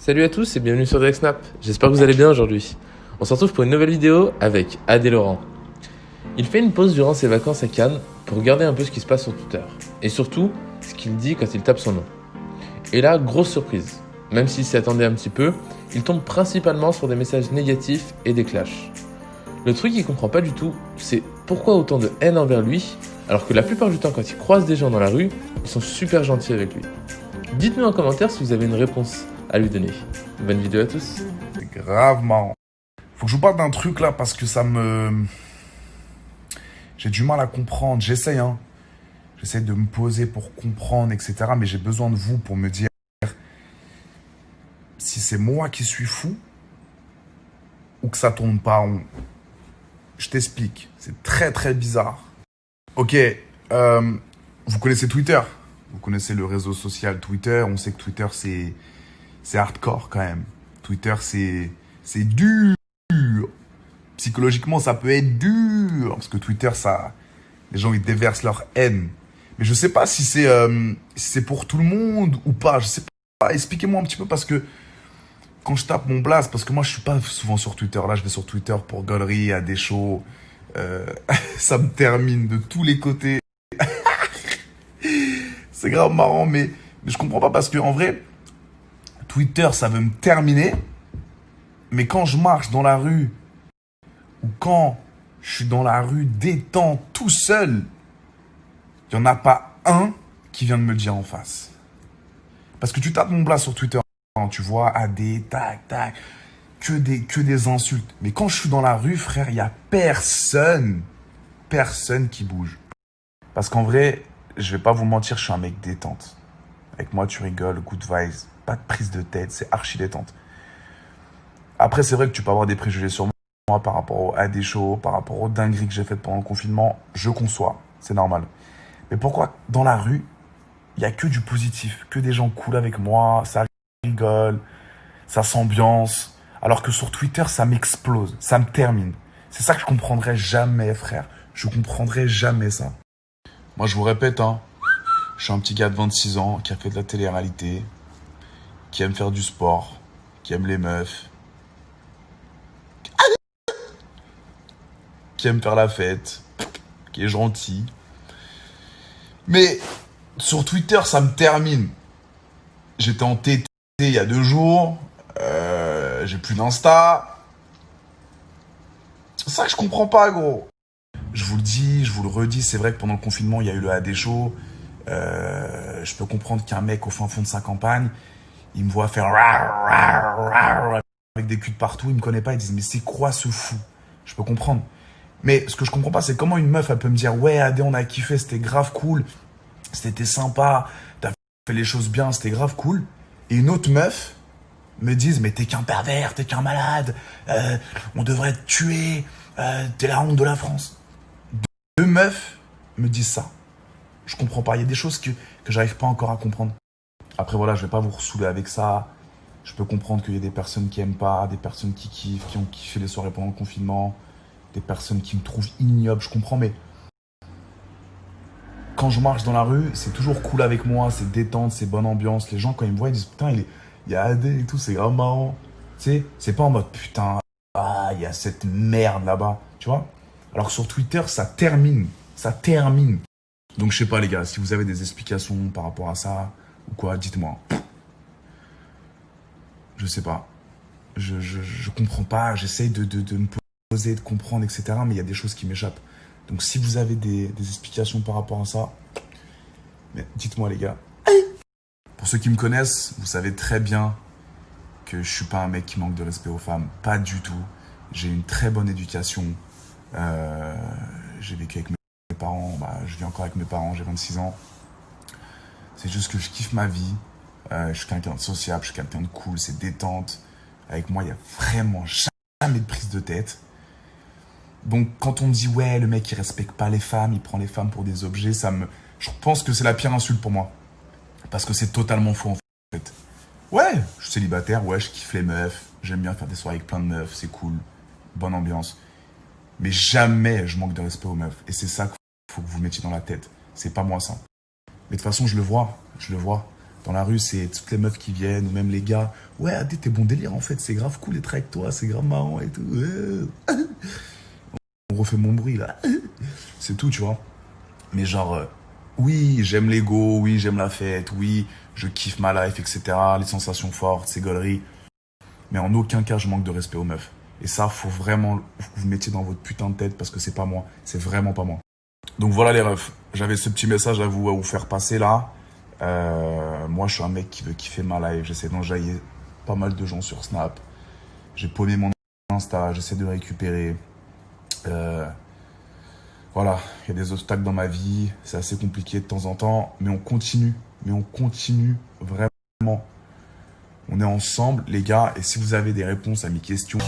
Salut à tous et bienvenue sur DrexSnap, j'espère que vous allez bien aujourd'hui. On se retrouve pour une nouvelle vidéo avec Adé Laurent. Il fait une pause durant ses vacances à Cannes pour regarder un peu ce qui se passe sur Twitter. Et surtout, ce qu'il dit quand il tape son nom. Et là, grosse surprise. Même s'il s'y attendait un petit peu, il tombe principalement sur des messages négatifs et des clashs. Le truc qu'il comprend pas du tout, c'est pourquoi autant de haine envers lui, alors que la plupart du temps quand il croise des gens dans la rue, ils sont super gentils avec lui. Dites-nous en commentaire si vous avez une réponse à lui donner. Bonne vidéo à tous. C'est grave marrant. Faut que je vous parle d'un truc là parce que ça me... J'ai du mal à comprendre. J'essaye, hein. J'essaie de me poser pour comprendre, etc. Mais j'ai besoin de vous pour me dire si c'est moi qui suis fou ou que ça tourne pas rond. Je t'explique. C'est très très bizarre. Ok, vous connaissez Twitter. Vous connaissez le réseau social Twitter. On sait que Twitter, c'est hardcore quand même. Twitter, c'est dur. Psychologiquement, ça peut être dur. Parce que Twitter, les gens, ils déversent leur haine. Mais je sais pas si c'est pour tout le monde ou pas. Je sais pas. Expliquez-moi un petit peu parce que quand je tape mon blaze, parce que moi, je suis pas souvent sur Twitter. Là, je vais sur Twitter pour gaulerie, à des shows. Ça me termine de tous les côtés. C'est grave marrant, mais je comprends pas parce que en vrai, Twitter, ça veut me terminer. Mais quand je marche dans la rue ou quand je suis dans la rue détente tout seul, il n'y en a pas un qui vient de me le dire en face. Parce que tu tapes mon blaze sur Twitter, tu vois, AD, tac, tac, que des insultes. Mais quand je suis dans la rue, frère, il n'y a personne qui bouge. Parce qu'en vrai, je vais pas vous mentir, je suis un mec détente. Avec moi, tu rigoles, good vibes, pas de prise de tête, c'est archi détente. Après, c'est vrai que tu peux avoir des préjugés sur moi par rapport à des shows, par rapport aux dingueries que j'ai faites pendant le confinement. Je conçois, c'est normal. Mais pourquoi dans la rue, il n'y a que du positif, que des gens cool avec moi, ça rigole, ça s'ambiance. Alors que sur Twitter, ça m'explose, ça me termine. C'est ça que je comprendrai jamais, frère. Je comprendrai jamais ça. Moi, je vous répète, hein, je suis un petit gars de 26 ans qui a fait de la télé-réalité, qui aime faire du sport, qui aime les meufs, qui aime faire la fête, qui est gentil. Mais sur Twitter, ça me termine. J'étais en TT il y a 2 jours, j'ai plus d'Insta. C'est ça que je comprends pas, gros. Je vous le dis, je vous le redis, c'est vrai que pendant le confinement, il y a eu le AD Show. Je peux comprendre qu'un mec au fin fond de sa campagne, il me voit faire avec des culs de partout, il me connaît pas, il dit mais c'est quoi ce fou? Je peux comprendre. Mais ce que je comprends pas, c'est comment une meuf, elle peut me dire ouais, AD, on a kiffé, c'était grave cool, c'était sympa, t'as fait les choses bien, c'était grave cool. Et une autre meuf me dise mais t'es qu'un pervers, t'es qu'un malade, on devrait te tuer, t'es la honte de la France. 2 meufs me disent ça. Je comprends pas. Il y a des choses que j'arrive pas encore à comprendre. Après, voilà, je vais pas vous ressouler avec ça. Je peux comprendre qu'il y a des personnes qui aiment pas, des personnes qui kiffent, qui ont kiffé les soirées pendant le confinement, des personnes qui me trouvent ignoble. Je comprends, mais quand je marche dans la rue, c'est toujours cool avec moi, c'est détente, c'est bonne ambiance. Les gens, quand ils me voient, ils disent putain, il y a AD et tout, c'est grave marrant. Tu sais, c'est pas en mode putain, il y a cette merde là-bas, tu vois. Alors que sur Twitter, ça termine. Ça termine. Donc je sais pas les gars, si vous avez des explications par rapport à ça ou quoi, dites-moi. Je sais pas. Je comprends pas, j'essaye de me poser, de comprendre, etc. Mais il y a des choses qui m'échappent. Donc si vous avez des explications par rapport à ça, mais dites-moi les gars. Pour ceux qui me connaissent, vous savez très bien que je suis pas un mec qui manque de respect aux femmes. Pas du tout. J'ai une très bonne éducation. J'ai vécu avec mes parents, je vis encore avec mes parents, j'ai 26 ans. C'est juste que je kiffe ma vie. Je suis quelqu'un de sociable, je suis quelqu'un de cool, c'est détente. Avec moi, il n'y a vraiment jamais de prise de tête. Donc, quand on me dit, ouais, le mec, il respecte pas les femmes, il prend les femmes pour des objets, je pense que c'est la pire insulte pour moi. Parce que c'est totalement faux, en fait. Ouais, je suis célibataire, ouais, je kiffe les meufs. J'aime bien faire des soirées avec plein de meufs, c'est cool. Bonne ambiance. Mais jamais je manque de respect aux meufs. Et c'est ça qu'il faut que vous mettiez dans la tête. C'est pas moi ça. Mais de toute façon, je le vois. Dans la rue, c'est toutes les meufs qui viennent, ou même les gars. Ouais, Adé, t'es bon délire en fait, c'est grave cool d'être avec toi, c'est grave marrant et tout. On refait mon bruit là. C'est tout, tu vois. Mais genre, oui, j'aime l'ego, oui, j'aime la fête, oui, je kiffe ma life, etc. Les sensations fortes, ces gauleries. Mais en aucun cas, je manque de respect aux meufs. Et ça, faut vraiment que vous mettiez dans votre putain de tête parce que c'est pas moi. C'est vraiment pas moi. Donc voilà les refs. J'avais ce petit message à vous faire passer là. Moi, je suis un mec qui veut kiffer ma life. J'essaie d'enjailler pas mal de gens sur Snap. J'ai paumé mon Insta. J'essaie de le récupérer. Voilà, il y a des obstacles dans ma vie. C'est assez compliqué de temps en temps. Mais on continue. Vraiment. On est ensemble, les gars. Et si vous avez des réponses à mes questions...